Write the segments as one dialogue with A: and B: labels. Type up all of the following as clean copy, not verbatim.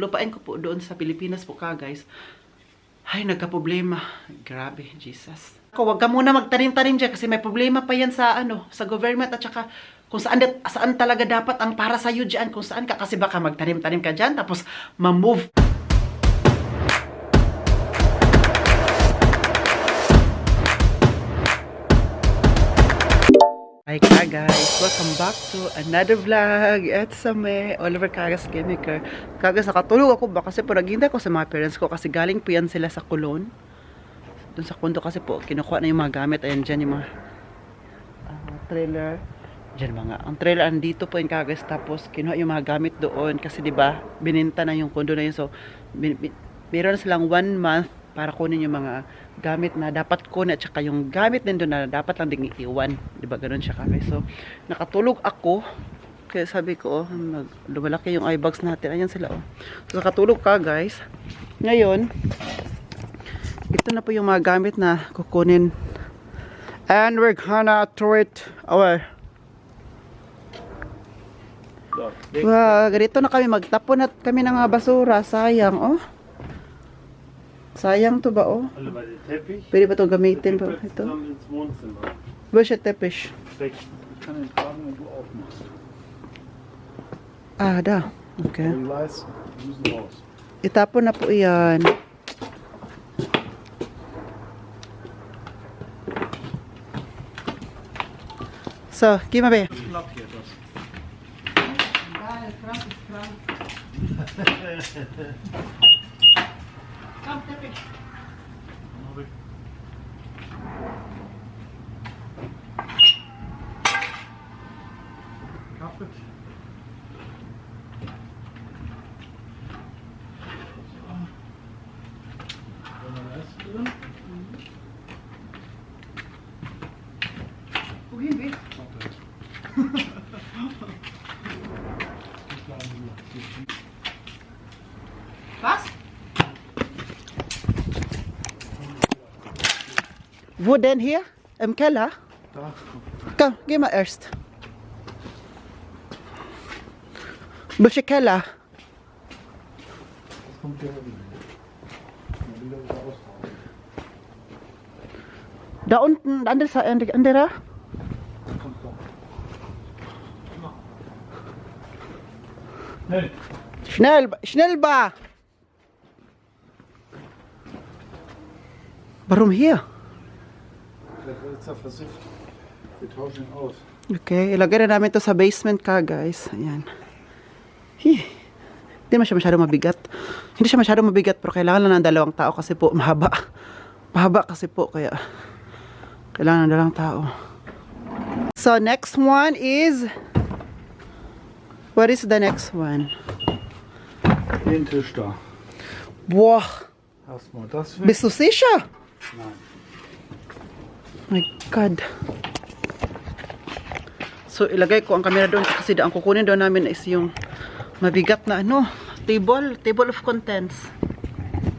A: lupain ko po doon sa Pilipinas po ka guys. Ay, nagka-problema. Grabe, Jesus. Wag ka muna magtanim-tanim dyan kasi may problema pa yan sa sa government at saka kung saan talaga dapat ang para sa iyo diyan, kung saan ka kasi baka magtanim-tanim ka diyan tapos ma-move. Hi ka guys, welcome back to another vlog. At sa may Oliver Cagas Gimmicker. Kagas nakatulog ako ba kasi po naghintay ko sa mga parents ko kasi galing po yan sila sa Kulon. Doon sa kondo kasi po kinukuha na yung mga gamit. Ayan dyan yung mga trailer. Dyan mga, ang trailer andito po yung Kagas tapos kinuha yung mga gamit doon kasi diba bininta na yung kondo na yun. So meron silang 1 month para kunin yung mga gamit na dapat kunin at saka yung gamit din doon na dapat lang ding iiwan. Diba ganun siya kami. So, nakatulog ako. Kaya sabi ko, lumalaki yung eye bags natin. Ayan sila, oh. So, nakatulog ka, guys. Ngayon, ito na po yung mga gamit na kukunin. And we're gonna throw it away. Wow, ganito na kami. Magtapon na kami ng mga basura. Sayang, oh. Sayang to ba, oh? Pwede ba ito gamitin pa? Ito? Welche Teppich? Ah, da. Okay. Itapon na po yan. So, gib mal her. Komm, Teppich.
B: Carpet.
A: Wohin wir? Was? Wo denn hier? Im Keller?
B: Da.
A: Komm, geh mal erst. Welche Keller?
B: Das kommt der wieder. Wieder ausfahren.
A: Da unten, andere.
B: Kommt doch. Schnell.
A: Schnell, schnell ba! Warum hier?
B: Der ist ja versifft. Wir tauschen ihn aus.
A: Okay, ilagay na namin to sa basement ka, guys. Ayan. Hindi naman siya masyadong mabigat. Hindi siya masyadong mabigat, pero kailangan lang ng 2 tao kasi po mahaba. Mahaba kasi po, kaya kailangan ng 2 tao. So, next one is... What is the next one?
B: Den Tisch da.
A: Boah,
B: Erstmal das weg.
A: bist du sicher?
B: Nein.
A: My God. So, ilagay ko ang camera doon kasi ang kukunin doon namin is yung mabigat na table of contents.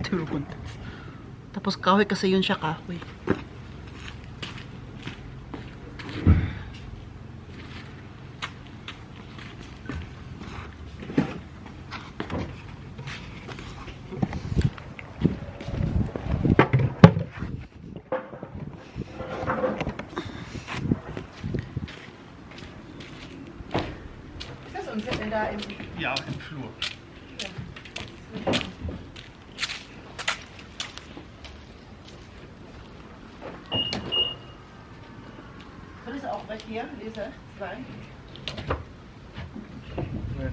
A: Table of contents. Tapos kahoy kasi yun siya, kahoy.
B: Ja, im Flur.
A: Das ist auch recht hier, Lisa. 2.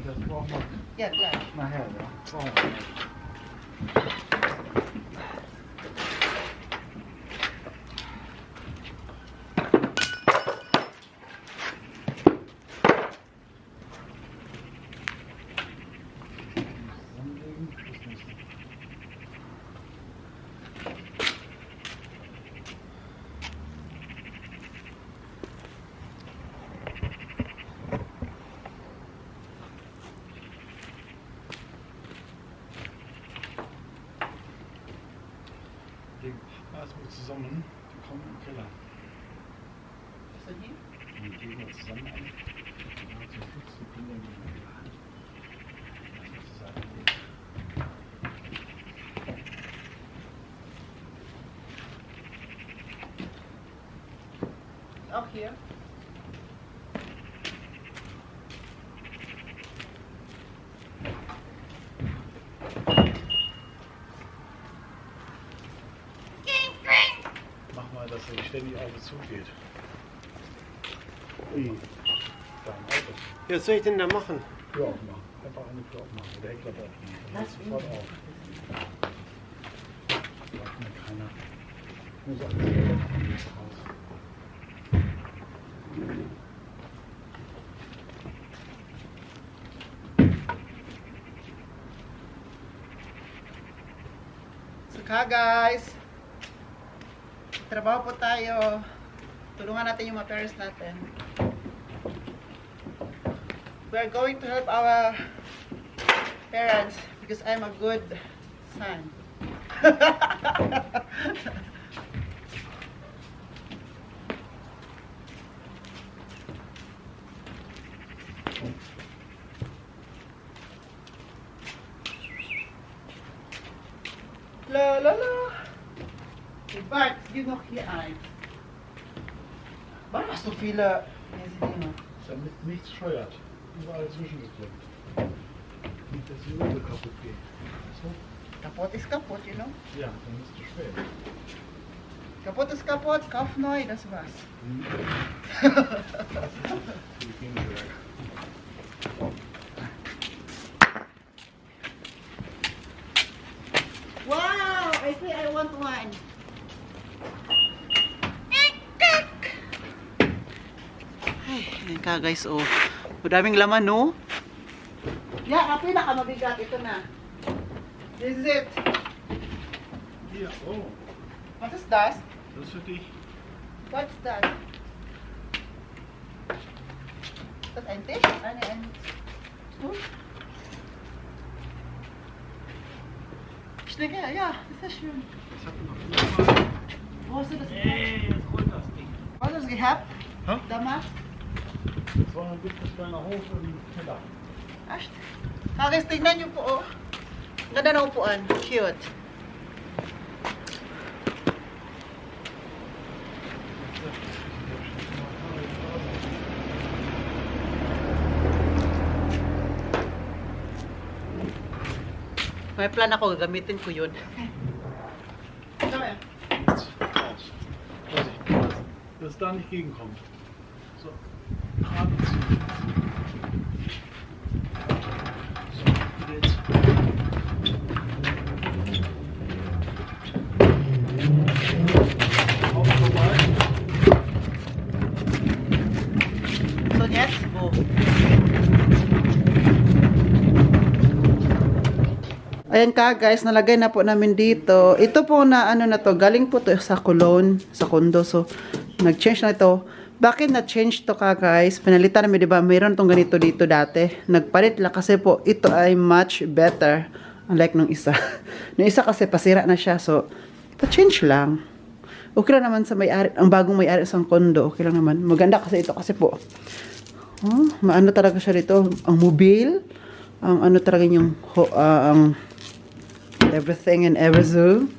B: Das brauchen wir
A: Ja, gleich.
B: nachher, ja. Brauchen wir. Erstmal zusammen, die kommen im Keller.
A: Ist er hier?
B: Die legen wir zusammen an. Ja, zum Schutz, die können ja nicht mehr.
A: auch hier.
B: Mach mal, dass er ständig auf und zu geht. Ui. Da im Auto.
C: Ja, was soll ich denn da machen?
B: Tür aufmachen. Einfach eine Tür aufmachen. Oder Heckklappe aufmachen. Dann geht sofort auf. Braucht mir keiner. Muss alles selber machen, wie es raus.
A: So guys, trabaho po tayo. Tulungan natin yung mga parents natin. We're going to help our parents because I'm a good son. La la la. Bart, geh noch hier ein. Wann hast du viele Benziner?
B: Damit nichts scheuert. Überall zwischengeklemmt. Nicht, dass die Röhre kaputt geht. So?
A: Kaputt ist kaputt, you know?
B: Ja, dann ist es spät.
A: Kaputt ist kaputt, kauf neu, das war's.
B: Die gehen weg.
A: Wow! I think I want one. Ay, yan ka guys, oh. Madaming laman, no? Yeah, ang pinakamabigat. Ito na. This is it.
B: Hier, oh,
A: What is that?
B: das ist für dich.
A: What's that? Ist das ein Tisch? Ein Stuhl? Schläger, ja, ist das schön.
B: Das hat noch viel.
A: Wo hast du das gehabt?
B: Hey, jetzt holt das Ding.
A: Wo hast du das gehabt?
B: Hä?
A: Damals?
B: Das war ein bisschen kleiner Hof im Keller.
A: Asht. Guys, tignan niyo po, oh. Ganda ng upuan. Cute. May plan ako, gagamitin ko yun. Come here.
B: Jetzt raus. Vorsicht, dass es da nicht gegenkommt. So, gerade ziehen. So, jetzt. Auf vorbei.
A: So, jetzt, wo? Ayan ka guys, nalagay na po namin dito. Ito po na ano na to, galing po to sa Cologne, sa condo. So, nag-change na ito. Bakit na-change to ka guys? Pinalitan namin, di ba? Mayroon tong ganito dito dati. Nagpalit lang kasi po, ito ay much better. Unlike nung isa. Nung isa kasi pasira na siya. So, pa-change lang. Okay lang naman sa may-ari, ang bagong may-ari sa condo. Okay lang naman. Maganda kasi ito kasi po. Maano talaga siya dito. Ang mobile. Ang ano talaga yung ang everything and everything.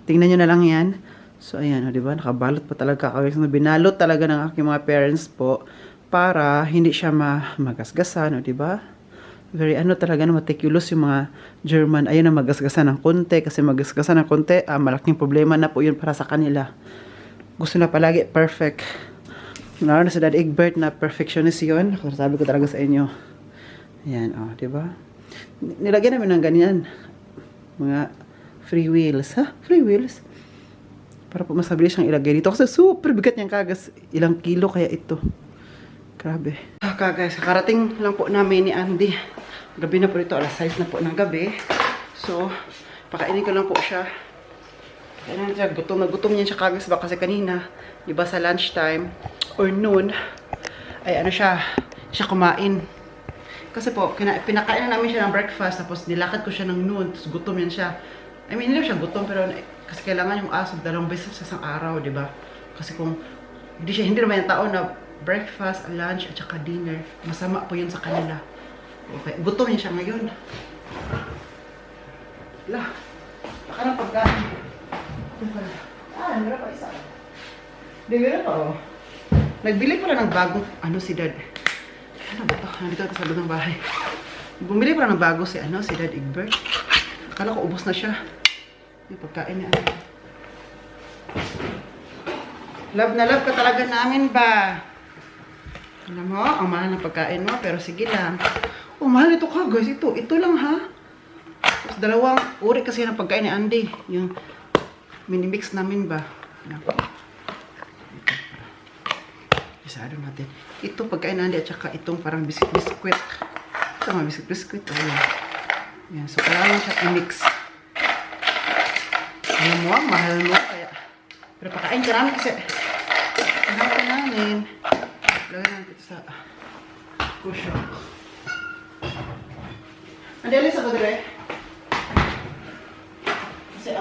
A: Tingnan nyo na lang yan. So, ayan, di ba? Nakabalot pa talaga kawis. Binalot talaga ng aking mga parents po para hindi siya magasgasan, di ba? Very ano talaga na meticulous yung mga German. Ayun na magasgasan ng konti. Kasi magasgasan ng konti, malaking problema na po yun para sa kanila. Gusto na palagi perfect. Lalo na si Dad Egbert na perfectionist yun. Sabi ko talaga sa inyo. Ayan, oh, di ba? Nilagyan namin ng ganyan. Mga free wheels. Ha? Free wheels? Para po mas mabilis siyang ilagay dito. Kasi super bigat niyang kagas. Ilang kilo kaya ito. Grabe. Kagas, karating lang po namin ni Andy. Gabi na po ito. Alas 6 na po ng gabi. So, pakainin ko lang po siya. Kailan siya, gutom na gutom niya siya kagas ba? Kasi kanina, di ba sa lunchtime or noon, ay ano siya kumain. Kasi po, pinakain na namin siya ng breakfast, tapos nilakad ko siya ng noon, tapos gutom yan siya. I mean, hindi siya gutom, pero kasi kailangan yung aso 2 beses sa isang araw, di ba? Kasi kung hindi naman yung tao na breakfast, lunch, at saka dinner, masama po yun sa kanila. Okay, gutom yan siya ngayon. Wala, baka ng pagkain. Meron pa isa. Di ba oh. Nagbili pala ng bagong, ano si Dad? Ano ba ito? Nandito ito sa loob ng bahay. Bumili pala ng bago si, ano, si Dad Egbert. Akala ko ubos na siya. Yung pagkain niya. Love na love ka talaga namin ba? Alam mo, ang mahal ng pagkain mo, pero sige lang. Oh, mahal ito ka guys. Ito lang ha. Tapos dalawang uri kasi ng pagkain ni Andy. Yung mini-mix namin ba? Yan. Isado natin. Ito pagkain ni Andy at saka itong parang biskuit. Ito mga biskuit. Oh, yan. Yan. So, kailangan siya i-mix. Alam mo, mahal mo. Kaya, pero pakain ka namin kasi. Pakain namin. Lagyan natin ito sa cushion. Andi, alis ako dire. Kasi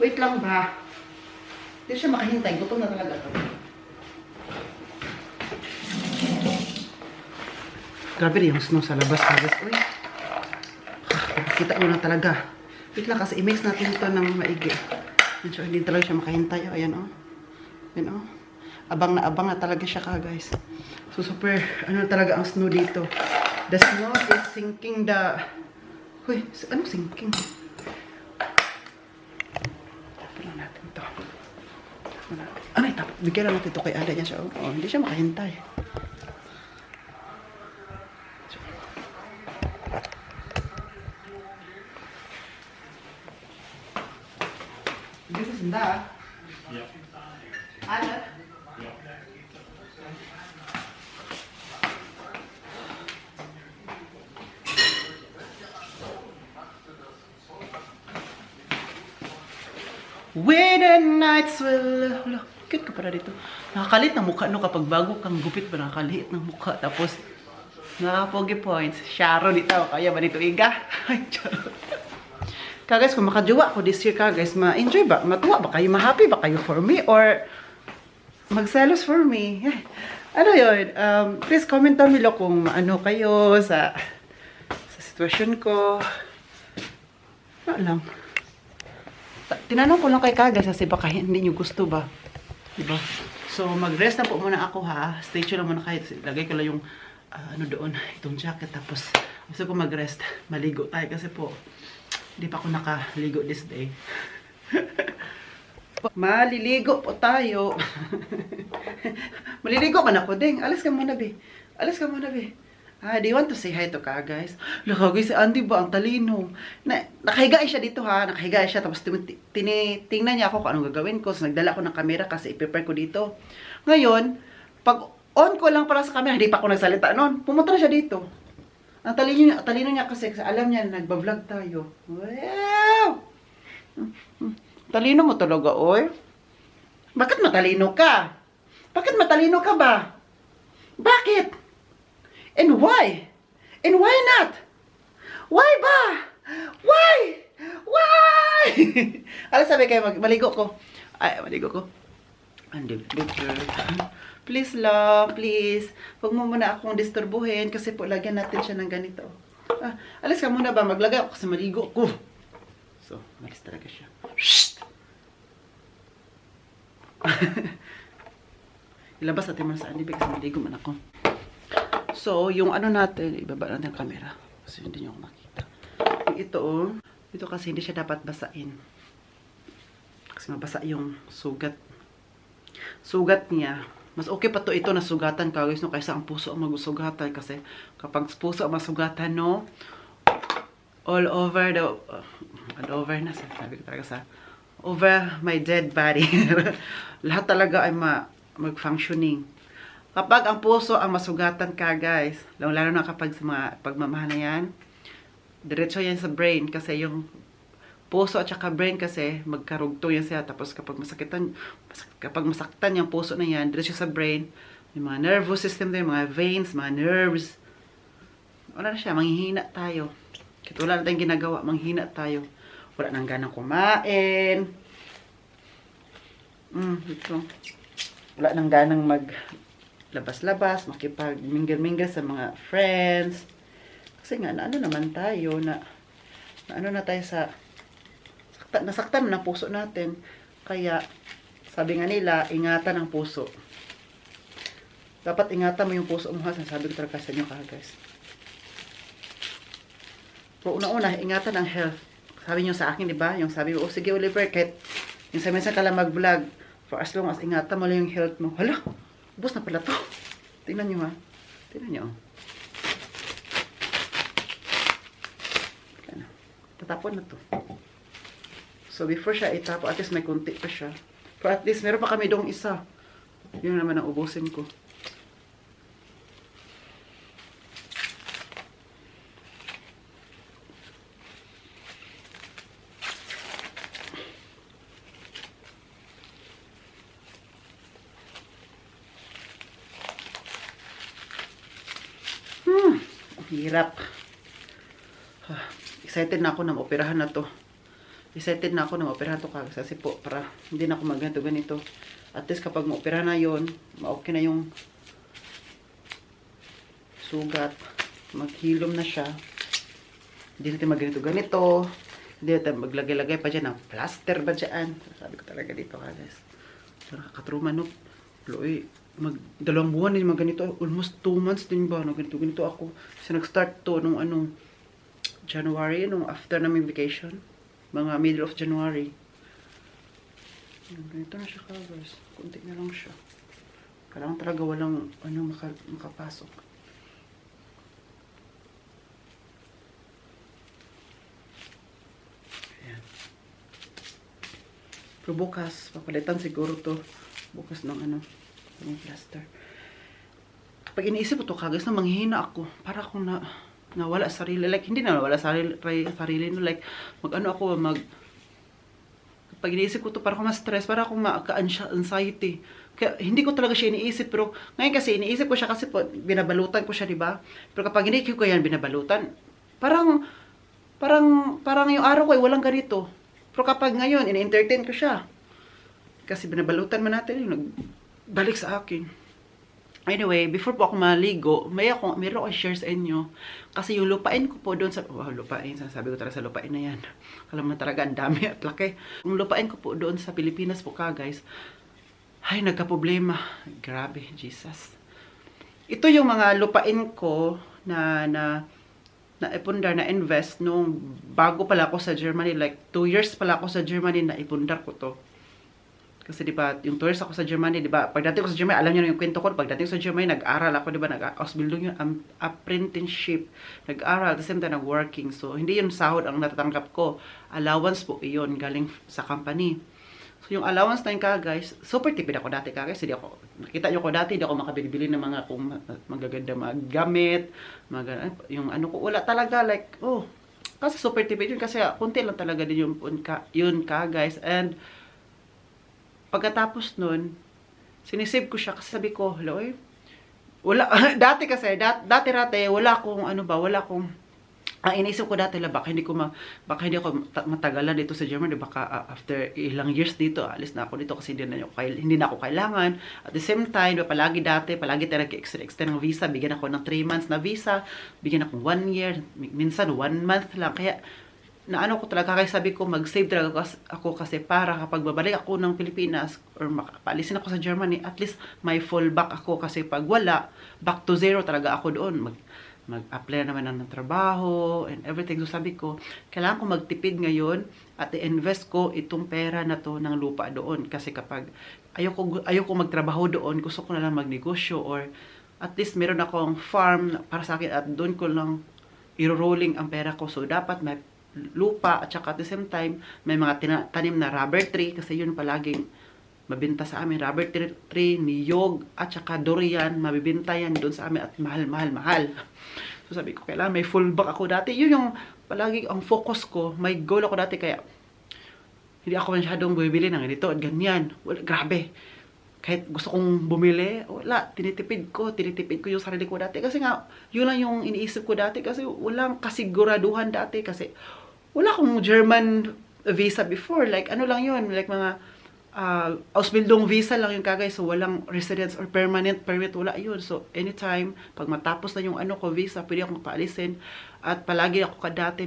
A: wait lang ba? Hindi siya makahintay. Gutom na talaga ito. Grabe rin yung snow sa labas. Uy. Kita mo na talaga. Wait lang kasi i-mix natin ito ng maigi. So, hindi talaga siya makahintay. Ayan o. Ayan o. Abang na talaga siya ka guys. So super, ano talaga ang snow dito. The snow is sinking the... Uy, anong sinking? Tapos lang natin ito. Ano ito? Bigyan lang natin ito kay Ada niya siya. Oh, hindi siya makahintay. This is that.
B: Yeah.
A: Ada.
B: Yeah.
A: When the nights will... Cute ka pala dito. Nakakalit ng mukha no kapag bago kang gupit ba nakakaliit ng mukha. Tapos, nakapogi points. Sharon dito. Kaya ba dito iga? Ay, charot. Guys, kung makajowa ako this year guys, ma-enjoy ba? Matuwa ba kayo? Ma-happy ba kayo for me? Or magselos for me? Ano yun? Please comment down below kung ano kayo sa sitwasyon ko. Ano lang. Tinanong ko lang kay Kagas kasi baka hindi nyo gusto ba? Diba? So, mag-rest na po muna ako ha. Stay tuned lang muna kayo. Lagay ko lang yung ano doon, itong jacket. Tapos, gusto ko mag-rest. Maligo tayo kasi po hindi pa ako nakaligo this day. Maliligo po tayo. Maliligo man ako, ding. Alis ka muna, be. Alis ka muna, be. Do you want to say hi to ka, guys? Look, guys, si Andy ba? Ang talino. Nakahiga siya dito, ha? Nakahiga siya. Tapos tingnan niya ako kung anong gagawin ko. So, nagdala ako ng camera kasi i-prepare ko dito. Ngayon, pag on ko lang para sa camera, hindi pa ako nagsalita noon. Pumunta na siya dito. Ang talino niya kasi alam niya nagba-vlog tayo. Wow! Talino mo talaga, oy. Bakit matalino ka? Bakit matalino ka ba? Bakit? And why? And why not? Why ba? Why? Why? Alam sabi kayo, maligo ko. Ay, maligo ko. Andi, please lang, please. Huwag mo muna akong disturbuhin kasi po lagyan natin siya ng ganito. Alis ka muna ba? Maglagay ako kasi maligo ko. So, malis talaga siya. Shhh! Ilabas natin muna sa Andy kasi maligo man ako. So, yung ano natin, ibaba natin ang camera. Kasi hindi nyo ako makita. Yung ito, oh. Ito kasi hindi siya dapat basain. Kasi mabasa yung sugat. Sugat niya. Mas okay pa to ito na sugatan ka guys no kaysa ang puso ang magusugatan kasi kapag puso ang masugatan no all over na sabi ko talaga sa over my dead body. Lahat talaga ay mag-functioning. Kapag ang puso ang masugatan ka guys, lalo na kapag sa mga pagmamahal na yan, diretso yan sa brain kasi yung puso at saka brain kasi magkarugto yan siya. Tapos kapag masaktan yung puso na yan, diretso sa brain, yung mga nervous system din, mga veins, mga nerves. Wala na siya, manghihina tayo. Kahit wala na tayong ginagawa, manghihina tayo. Wala nang ganang kumain. Ito. Wala nang ganang maglabas-labas, makipag-mingle-mingle sa mga friends. Kasi nga, ano naman tayo, na ano na tayo sa nasaktan ng puso natin. Kaya, sabi nga nila, ingatan ang puso. Dapat ingatan mo yung puso mo, ha? Sabi ko talaga sa inyo, guys. Pero una-una, ingatan ang health. Sabi niyo sa akin, di ba? Yung sabi mo, oh, sige Oliver, kahit yung sa minsan ka lang mag-vlog, for as long as ingatan mo lang yung health mo. Hala, ubos na pala to. Tingnan niyo, ha? Tingnan niyo, oh. Tatapon na to. So, before siya itapon, at least may kunti pa siya. Pero at least, meron pa kami doong isa. Yun naman ang ubusin ko. Ang hirap. Excited na ako na maoperahan na to. Excited na ako na maoperahan to kasi po, para hindi na ako ganito. At least kapag maoperahan na yon, ma-okay na yung sugat. Maghilom na siya. Hindi natin ganito. Hindi natin maglagay-lagay pa dyan ng plaster ba dyan. Sabi ko talaga dito, guys. So, nakakatruma, no? Loy, dalawang buwan din ganito. Almost 2 months din ba? Ganito ako. Kasi nag-start to nung January, nung after naming vacation. Mga middle of January. Ganito na siya, guys. Kunti na lang siya. Kailangan talaga walang makapasok. Ayan. Pero bukas, papalitan siguro to. Bukas ng ng plaster. Kapag iniisip ko to, guys, na manghihina ako. Para akong nawala sarili, like hindi na nawala sarili no, like kapag iniisip ko to, para ako ma-stress, para ako ma-anxiety. Kaya hindi ko talaga siya iniisip, pero ngayon kasi iniisip ko siya kasi po binabalutan ko siya, di ba? Pero kapag hindi ko yan binabalutan, parang yung araw ko ay walang ganito. Pero kapag ngayon ini-entertain ko siya, kasi binabalutan man natin, yung nagbalik sa akin. Anyway, before po ako maligo, meron akong share sa inyo. Kasi yung lupain ko po doon sa... Wow, lupain. Sabi ko talaga sa lupain na yan. Alam mo talaga, ang dami at laki. Yung lupain ko po doon sa Pilipinas po guys. Ay, nagka-problema. Grabe, Jesus. Ito yung mga lupain ko na ipundar, na invest nung bago pala ako sa Germany. Like, 2 years pala ako sa Germany na ipundar ko to. Kasi di ba, yung tours ako sa Germany, di ba, pagdating ko sa Germany, alam niyo na yung kwento ko, pagdating sa Germany, nag-aral ako, di ba, nag-Ausbildung yung apprenticeship, nag-aral, at the same time, nag-working. So, hindi yung sahod ang natatanggap ko. Allowance po iyon, galing sa company. So, yung allowance na yun guys, super tipid ako dati guys. Hindi ako, nakita nyo ko dati, hindi ako makabili ng mga kung magaganda gamit, yung ko, wala talaga, like, kasi super tipid yun, kasi kunti lang talaga din yun guys. And, pagkatapos nun, sinisave ko siya kasi sabi ko, hello, wala, dati kasi, dati wala akong, ang inisip ko dati, baka hindi ako matagalan dito sa Germany, baka after ilang years dito, alis na ako dito kasi hindi na ako kailangan. At the same time, palagi tayo nag-extend ng visa, bigyan ako ng 3 months na visa, bigyan ako 1 year, minsan 1 month lang, kaya, ko talaga, kaya sabi ko mag-save talaga ako kasi para kapag babalik ako ng Pilipinas or paalisin ako sa Germany, at least may fallback ako kasi pag wala, back to zero talaga ako doon. Mag-apply naman ng trabaho and everything. So sabi ko, kailangan ko magtipid ngayon at i-invest ko itong pera na to ng lupa doon. Kasi kapag ayoko magtrabaho doon, gusto ko na lang magnegosyo or at least meron akong farm para sa akin at doon ko lang i-rolling ang pera ko. So dapat may lupa at saka at the same time may mga tanim na rubber tree kasi yun palaging mabenta sa amin, rubber tree, niyog at saka durian, mabibenta yan doon sa amin at mahal. So sabi ko, kailangan may fallback ako dati. Yun yung palagi ang focus ko, may goal ako dati, kaya hindi ako masyadong bumibili ng ganito at ganyan. Wala, grabe. Kahit gusto kong bumili, wala, tinitipid ko yung sarili ko dati. Kasi nga, yun lang yung iniisip ko dati kasi walang kasiguraduhan dati kasi wala akong German visa before. Like, lang yun, like mga Ausbildung visa lang yung kagay. So, walang residence or permanent permit, wala yun. So, anytime, pag matapos na yung ko visa, pwede akong paalisin. At palagi ako dati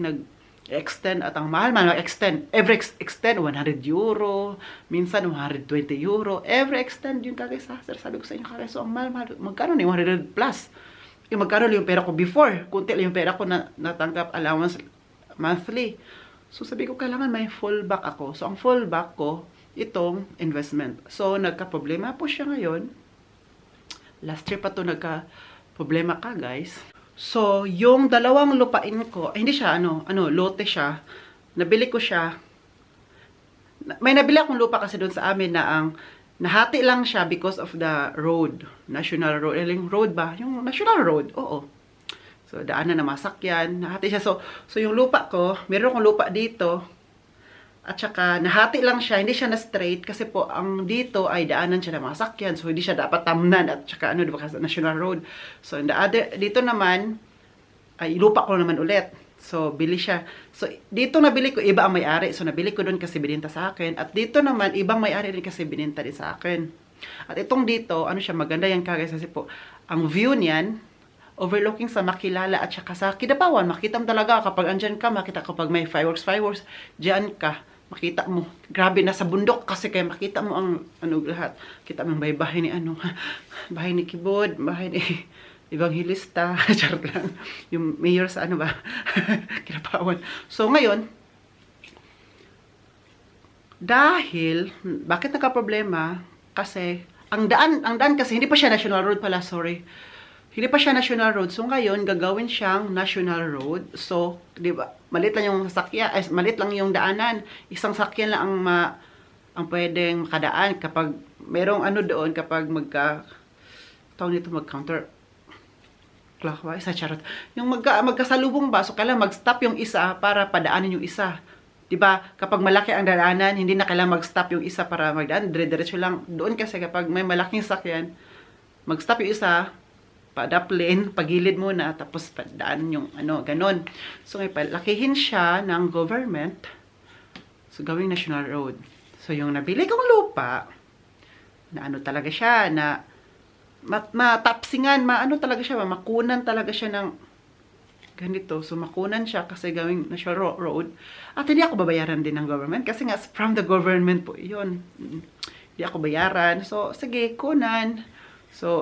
A: extend at ang mahal man mag-extend. Every extend, 100 euro, minsan 120 euro. Every extend yun kagay sa sir. Sabi ko sa inyo kagay, so ang mahal, magkano ni 100 plus? Yung magkano yung pera ko before? Kunti lang yung pera ko na natanggap allowance monthly. So sabi ko, kailangan may fallback ako. So ang fallback ko, itong investment. So nagka-problema po siya ngayon. Last year pa to nagka-problema ka guys. So, yung dalawang lupain ko, hindi siya, lote siya. Nabili ko siya. May nabili akong lupa kasi doon sa amin na nahati lang siya because of the road. National road. Yung road ba? Yung national road. Oo. So, daanan na masakyan. Nahati siya. So yung lupa ko, meron akong lupa dito. At saka, nahati lang siya. Hindi siya na straight. Kasi po, ang dito ay daanan siya na masakyan. So, hindi siya dapat tamnan. At saka, diba, kasi national road. So, dito naman, ay lupa ko naman ulit. So, bili siya. So, dito nabili ko, iba ang may-ari. So, nabili ko doon kasi bininta sa akin. At dito naman, ibang may-ari din kasi bininta din sa akin. At itong dito, siya, maganda yan kagaya. Kasi po, ang view niyan, overlooking sa Makilala at saka sa Kidapawan. Makita mo talaga kapag andyan ka, makita kapag may fireworks, diyan ka. Makita mo, grabe, nasa bundok kasi kaya makita mo ang lahat. Kita mo yung bahay ni bahay ni Kibod, bahay ni Evangelista, charot lang. Yung mayor sa Kinapawan. So ngayon, dahil, bakit nagka-problema? Kasi, ang daan kasi, hindi pa siya national road pala, sorry. Hindi pa siya national road. So ngayon, gagawin siyang national road. So, di ba, malit lang yung sasakyan, malit lang yung daanan. Isang sakyan lang ang pwedeng makadaan kapag merong doon, kapag mag-counter clockwise, charot. Yung magkasalubong ba, so kailangan mag-stop yung isa para padaanin yung isa. Diba? Kapag malaki ang daanan, hindi na kailangan mag-stop yung isa para magdaan. Dire-diretso lang doon kasi kapag may malaking sakyan, mag-stop yung isa, padaplane, pagilid muna, tapos padaan yung ganon. So, lakihin siya ng government. So, gawing national road. So, yung nabili kong lupa, na talaga siya, na matapsingan, talaga siya, makunan talaga siya ng ganito. So, makunan siya kasi gawing national road. At hindi ako babayaran din ng government kasi nga from the government po yun. Hindi ako bayaran. So, sige, kunan. So,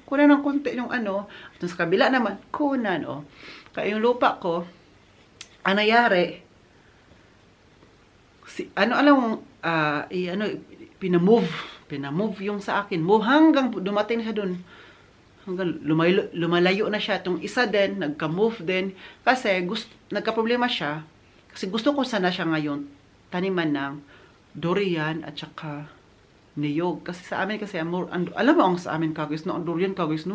A: kunan ng konti yung At sa kabila naman, kunan, Kaya yung lupa ko, ang nangyari, pinamove yung sa akin. Hanggang dumating siya dun. Hanggang lumalayo na siya. Itong isa din, nagka-move din. Kasi, nagka-problema siya. Kasi gusto ko sana siya ngayon, taniman ng durian at saka niyog. Kasi sa amin kasi, alam mo ang sa amin kagis, ang durian kagis,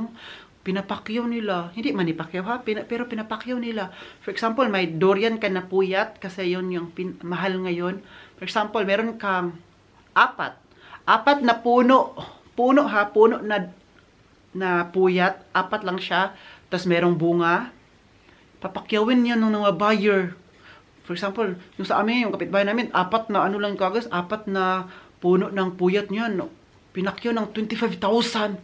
A: pinapakyaw nila. Hindi man ipakyaw ha, pero pinapakyaw nila. For example, may durian ka na puyat, kasi yun yung mahal ngayon. For example, meron kang apat na puno na puyat, 4 lang siya, tapos merong bunga, papakyawin niya ng mga buyer. For example, yung sa amin, yung kapitbahay namin, 4 na lang kagis, 4 na puno ng puyat niyan, pinakyaw ng 25,000.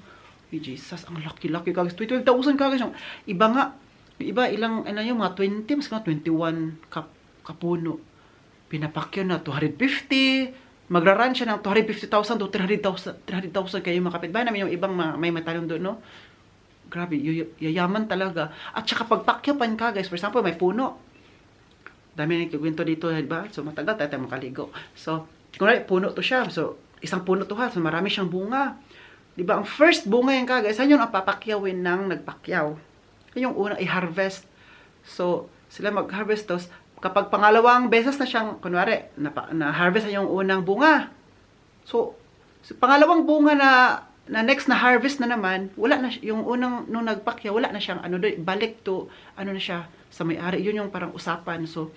A: Jesus, ang laki-laki kagis. 25,000 kagis. Iba nga, ilang, yung mga 20, mas nga 21 kapuno. Pinapakyaw na 250, magra-run siya ng 250,000 to 300,000 kayo mga kapitbahay namin, yung ibang may matalong doon, no? Grabe, yayaman talaga. At saka pagpakyaw pan ka, guys, for example, may puno. Dami nagkikwento dito, diba? So, matagal tayo makaligo. So, kung puno to siya, so, isang puno to ha, so marami siyang bunga. Diba, ang first bunga yan kagay, saan yung napapakyawin ng nagpakyaw? Yung unang i-harvest. So, sila mag-harvest tos. Kapag pangalawang beses na siyang, kunwari, na-harvest na yung unang bunga. So pangalawang bunga na next na harvest na naman, wala na yung unang, nung nagpakyaw, wala na siyang, balik to, na siya, sa may-ari. Yun yung parang usapan. So,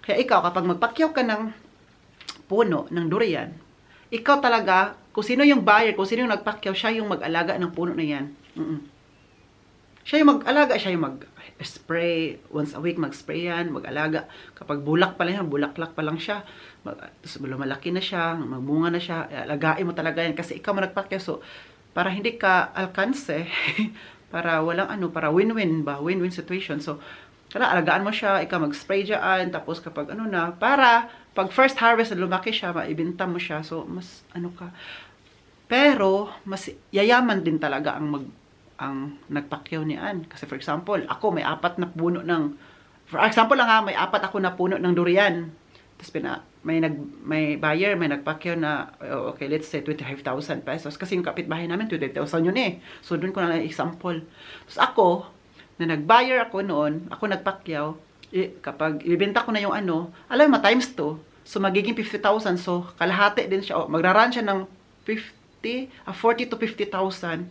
A: kaya ikaw, kapag magpakyaw ka ng puno, ng durian, ikaw talaga, kung sino yung buyer, kung sino yung nagpakyaw, siya yung mag-alaga ng puno na yan. Siya yung mag-alaga, siya yung mag-spray, once a week mag-spray yan, mag-alaga. Kapag bulak pa lang yan, bulaklak pa lang siya, tapos lumalaki na siya, magbunga na siya, alagain mo talaga yan, kasi ikaw mo nagpakyaw. So, para hindi ka alkanse, para walang para win-win ba, win-win situation. So, Kaya alagaan mo siya, ikaw mag-spray dyan, tapos kapag ano na, para pag first harvest na lumaki siya, maibenta mo siya, so mas ano ka. Pero, mas yayaman din talaga ang nagpakyaw ni Ann. Kasi for example, ako may 4 na puno ng, for example lang ha, may 4 ako na puno ng durian. Tapos may buyer, may nagpakyaw na, okay, let's say 25,000 pesos. Kasi yung kapitbahay namin, 25,000 yun eh. So, doon ko na lang example. Tapos ako, na nag-buyer ako noon, ako nagpakyaw, kapag ibenta ko na yung ano, alam mo, times 2, so magiging 50,000, so kalahati din siya, magraran siya ng 40 to 50,000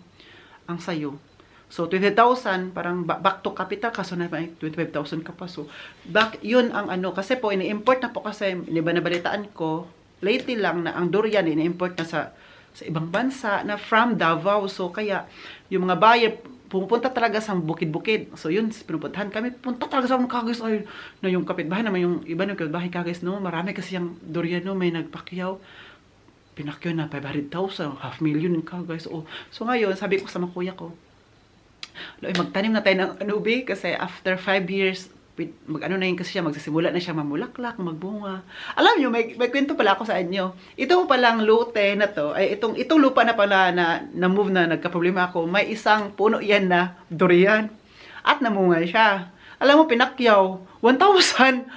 A: ang sayo. So, 20,000, parang back to capital, kaso na may 25,000 ka pa. So, back, yun ang ano, kasi po, ini-import na po kasi, di ba nabalitaan ko, lately lang na ang durian, ini-import na sa ibang bansa, na from Davao. So, kaya, yung mga buyer, pupunta talaga sa bukid-bukid. So, yun, pinupuntahan kami, punta talaga sa mga kagis, ay, na yung kapitbahay naman, yung iba ng kapitbahay kagis, no, marami kasi yung durian, no, may nagpakyaw, pinakyaw na 500,000, 500,000 kagis. So, ngayon, sabi ko sa mga kuya ko, magtanim na tayo ng anubi, kasi after 5 years, mag-ano na yun kasi siya, magsisimula na siya mamulaklak, magbunga. Alam nyo, may kwento pala ako sa inyo. Ito palang lote na to, ay itong lupa na pala na move na nagka-problema ako, may isang puno yan na durian. At namunga siya. Alam mo, pinakyaw, 1,000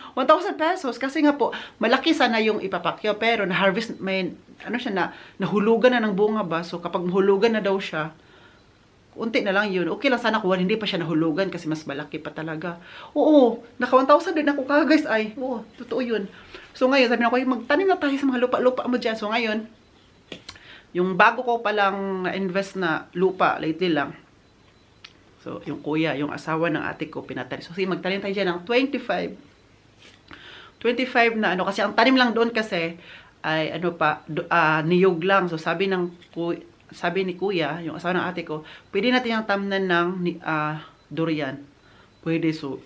A: pesos. Kasi nga po, malaki sana yung ipapakyaw, pero na-harvest, may, ano siya, nahulugan na ng bunga ba? So, kapag mahulugan na daw siya, unti na lang yun. Okay lang sana kuha, hindi pa siya nahulugan kasi mas malaki pa talaga. Oo, naka 1,000 din ako ka guys. Ay, oo, totoo yun. So ngayon, sabi na ko, magtanim na tayo sa mga lupa-lupa mo dyan. So ngayon, yung bago ko palang invest na lupa, lately lang. So, yung kuya, yung asawa ng ate ko, pinatanim. So, sige, magtanim tayo dyan ng 25 na ano, kasi ang tanim lang doon kasi, ay ano pa, niyog lang. So, sabi ni kuya, yung asawa ng ate ko, pwede natin yung tamnan ng durian. Pwede, so,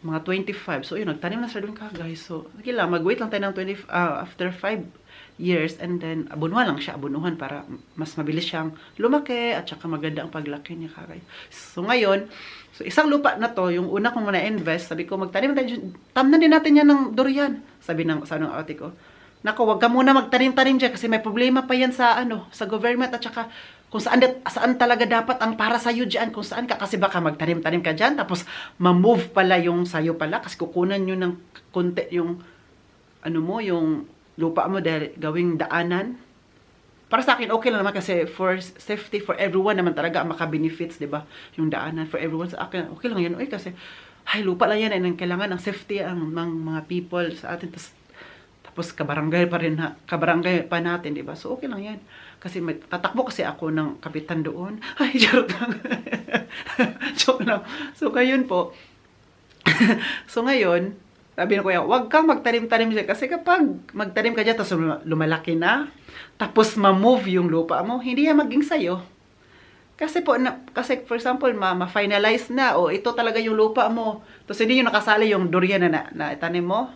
A: mga 25. So, yun, nagtanim na sila doon ka, guys. So, sige lang, mag-wait lang tayo ng after 5 years, and then, abunuhan lang siya, abunuhan, para mas mabilis siyang lumaki, at saka maganda ang paglaki niya, guys. So, ngayon, so, isang lupa na to, yung una kong na-invest, sabi ko, magtanim tayo, tamnan din natin yan ng durian. Sabi ng asawa ng ate ko, nako, wag ka muna magtanim-tanim dyan kasi may problema pa yan sa sa government, at saka kung saan talaga dapat ang para sa iyo diyan, kung saan ka, kasi baka magtanim-tanim ka diyan tapos ma-move pala yung sayo pala kasi kukunan niyo ng konti yung yung lupa mo dahil gawing daanan. Para sa akin okay lang naman kasi for safety for everyone naman talaga ang maka-benefits, 'di ba? Yung daanan for everyone, sa akin okay lang yan. Kasi ay lupa lang yan, and kailangan ng safety ang mga people sa atin. Tapos kabarangay pa natin, di ba? So, okay lang yan. Kasi tatakbo kasi ako ng kapitan doon. Ay, joke lang. Joke lang. So, ngayon po. So, ngayon, sabi na kuya, huwag kang magtanim-tanim dyan. Kasi kapag magtanim ka dyan, tapos lumalaki na, tapos ma-move yung lupa mo, hindi yan maging sayo. Kasi po, kasi for example, ma-finalize na, o ito talaga yung lupa mo. Tapos hindi yung nakasali yung durian na itanim mo.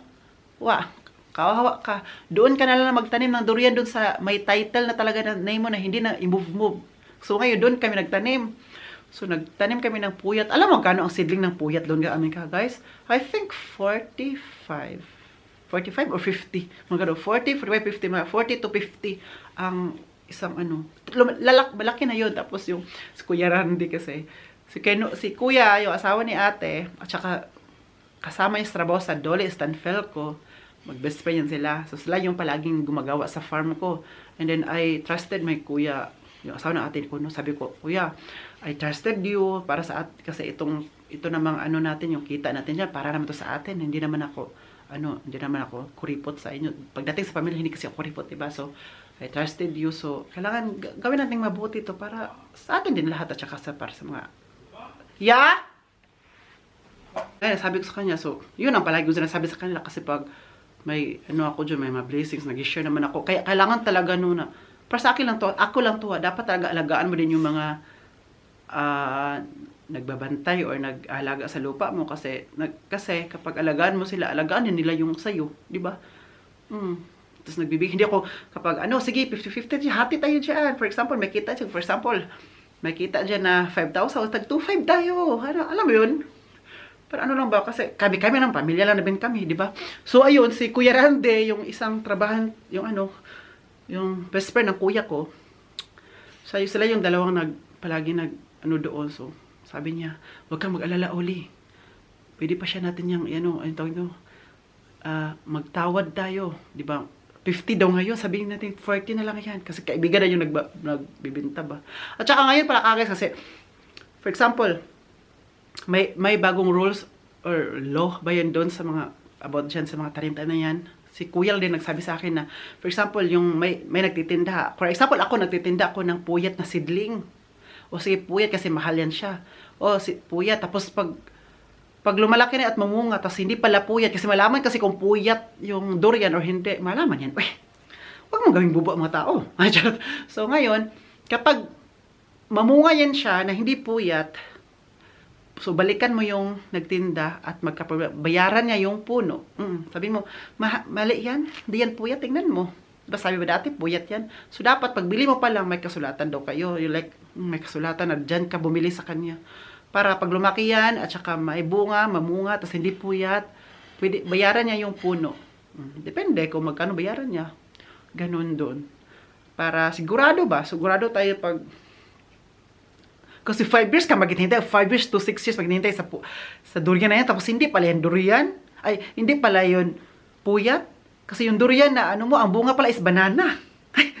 A: Kawawa ka. Doon ka na lang magtanim ng durian doon sa may title na talaga na name mo na hindi na i-move. So ngayon doon kami nagtanim. So nagtanim kami ng puyat. Alam mo kano ang seedling ng puyat doon ka guys? I think 45 or 50. Mga 40, 45, 50, mga 40 to 50 ang isang malaki na yun. Tapos yung si Kuya Randy kasi si Kuya, yung asawa ni ate, at saka kasama yung trabaho sa Dolly Stanfelco, mag-best friend yan sila. So, sila yung palaging gumagawa sa farm ko. And then, I trusted my kuya, yung asawa ng ate ko, no? Sabi ko, kuya, I trusted you para kasi ito namang natin, yung kita natin yan, para naman to sa atin. Hindi naman ako kuripot sa inyo. Pagdating sa pamilya, hindi kasi ako kuripot, diba? So, I trusted you. So, kailangan gawin natin mabuti to para sa atin din lahat, at saka para sa mga, sabi ko sa kanya, so, yun ang palagi ko sinasabi sa kanila, kasi pag may ako dyan, may mga blessings, nag-share naman ako. Kaya kailangan talaga para sa akin lang to, ako lang to, dapat talaga alagaan mo din yung mga nagbabantay or nag-alaga sa lupa mo, kasi kapag alagaan mo sila, alagaan din nila yung sayo, di ba? Tapos nagbibigay, hindi ako kapag sige, 50-50, hati tayo dyan. For example, may kita dyan na 5,000, tag 2,500 tayo. Alam mo yun? Para ano lang ba, kasi kami ng pamilya lang na din kami, di ba? So, ayun, si Kuya Rande, yung isang trabahan, yung ano, yung best friend ng kuya ko, sila yung dalawang palagi ano doon. So, sabi niya, huwag kang mag-alala, Oli. Pwede pa siya natin yung, ano tawag nyo, magtawad tayo, di ba? 50 daw ngayon, sabihin natin 40 na lang yan. Kasi kaibigan na yung nagbibinta ba. At saka ngayon pala kagad kasi, for example, may bagong rules or law ba yun doon sa mga, about dyan sa mga tanim-tanim na yan. Si Kuya din nagsabi sa akin na, for example, yung may nagtitinda. For example, ako nagtitinda ako ng puyat na sidling. O sige, puyat kasi mahal yan siya. O si puyat, tapos pag lumalaki na at mamunga, tapos hindi pala puyat, kasi malaman kasi kung puyat yung durian or hindi, malaman yan. Uy, huwag mong gawing bubo ang mga tao. So ngayon, kapag mamunga yan siya na hindi puyat, so balikan mo yung nagtinda at bayaran niya yung puno. Sabi mo, mali yan, hindi yan puyat, tingnan mo. Diba sabi ba dati, puyat yan. So dapat pagbili mo pa lang, may kasulatan daw kayo. You like, may kasulatan na dyan ka bumili sa kanya. Para pag lumaki yan, at saka may bunga, mamunga, tapos hindi puyat, pwede, bayaran niya yung puno. Depende kung magkano bayaran niya. Ganun doon. Para sigurado ba? Sigurado tayo pag kasi 5 years ka maghintay, 5 years to 6 years maghintay sa durian na yan, tapos hindi pala yung durian, ay, hindi pala yun puyat, kasi yung durian na, ano mo, ang bunga pala is banana. Ay,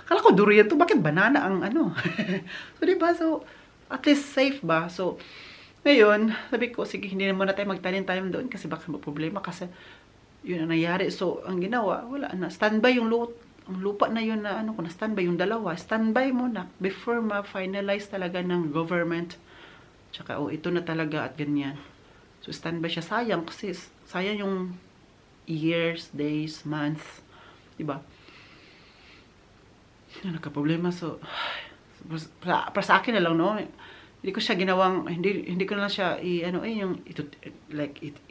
A: kala ko durian to, bakit banana ang ano? So, diba, so, at least safe ba? So, ngayon, sabi ko, sige, hindi na muna tayo magtanim-tanim doon, kasi baka problema, kasi yun ang nangyari. So, ang ginawa, wala na, standby yung lupa na yun na, ano, kung na-standby yung dalawa, standby muna before ma-finalize talaga ng government. Tsaka, ito na talaga at ganyan. So, standby siya. Sayang kasi, sayang yung years, days, months. Diba? Yan, nagka-problema. So, para sa akin na lang, no? Hindi ko siya ginawang, hindi ko na lang siya,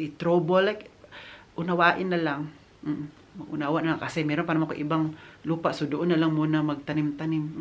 A: i-trouble, like, unawain na lang. Unawa na lang kasi meron pa naman ko ibang lupa, so doon na lang muna magtanim-tanim.